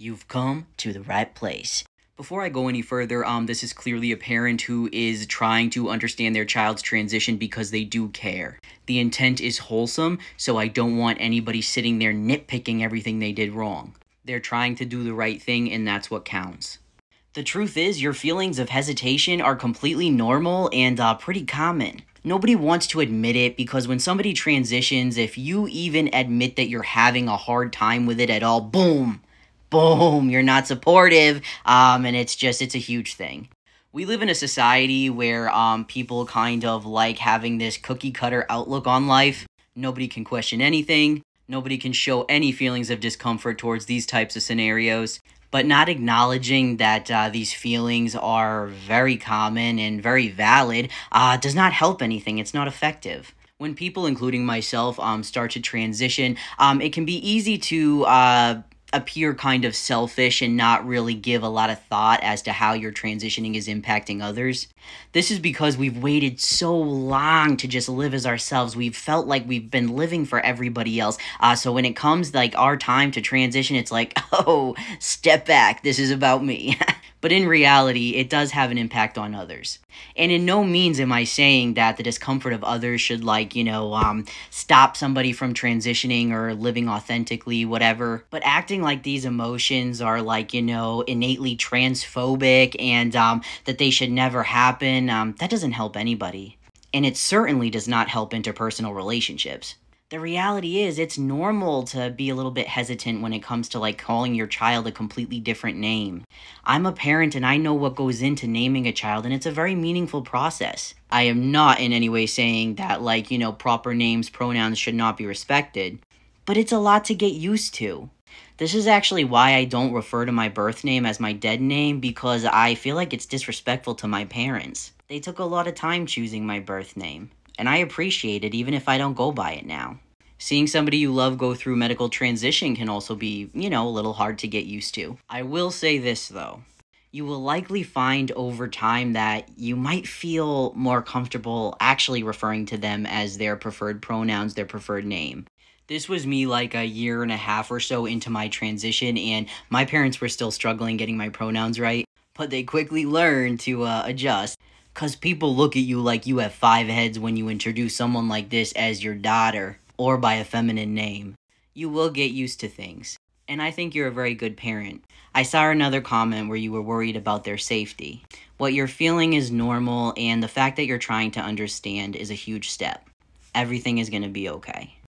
You've come to the right place. Before I go any further, this is clearly a parent who is trying to understand their child's transition because they do care. The intent is wholesome, so I don't want anybody sitting there nitpicking everything they did wrong. They're trying to do the right thing, and that's what counts. The truth is, your feelings of hesitation are completely normal and pretty common. Nobody wants to admit it because when somebody transitions, if you even admit that you're having a hard time with it at all, boom, you're not supportive, and it's a huge thing. We live in a society where people kind of like having this cookie-cutter outlook on life. Nobody can question anything. Nobody can show any feelings of discomfort towards these types of scenarios. But not acknowledging that these feelings are very common and very valid does not help anything. It's not effective. When people, including myself, start to transition, it can be easy to appear kind of selfish and not really give a lot of thought as to how your transitioning is impacting others. This is because we've waited so long to just live as ourselves. We've felt like we've been living for everybody else. So when it comes like our time to transition, it's like, oh, step back. This is about me. But in reality, it does have an impact on others. And in no means am I saying that the discomfort of others should, stop somebody from transitioning or living authentically, whatever. But acting like these emotions are, innately transphobic and that they should never happen, that doesn't help anybody. And it certainly does not help interpersonal relationships. The reality is, it's normal to be a little bit hesitant when it comes to, calling your child a completely different name. I'm a parent and I know what goes into naming a child, and it's a very meaningful process. I am not in any way saying that, proper names, pronouns should not be respected. But it's a lot to get used to. This is actually why I don't refer to my birth name as my dead name, because I feel like it's disrespectful to my parents. They took a lot of time choosing my birth name. And I appreciate it even if I don't go by it now. Seeing somebody you love go through medical transition can also be, a little hard to get used to. I will say this, though. You will likely find over time that you might feel more comfortable actually referring to them as their preferred pronouns, their preferred name. This was me a year and a half or so into my transition, and my parents were still struggling getting my pronouns right, but they quickly learned to adjust. Because people look at you like you have 5 heads when you introduce someone like this as your daughter, or by a feminine name. You will get used to things. And I think you're a very good parent. I saw another comment where you were worried about their safety. What you're feeling is normal, and the fact that you're trying to understand is a huge step. Everything is going to be okay.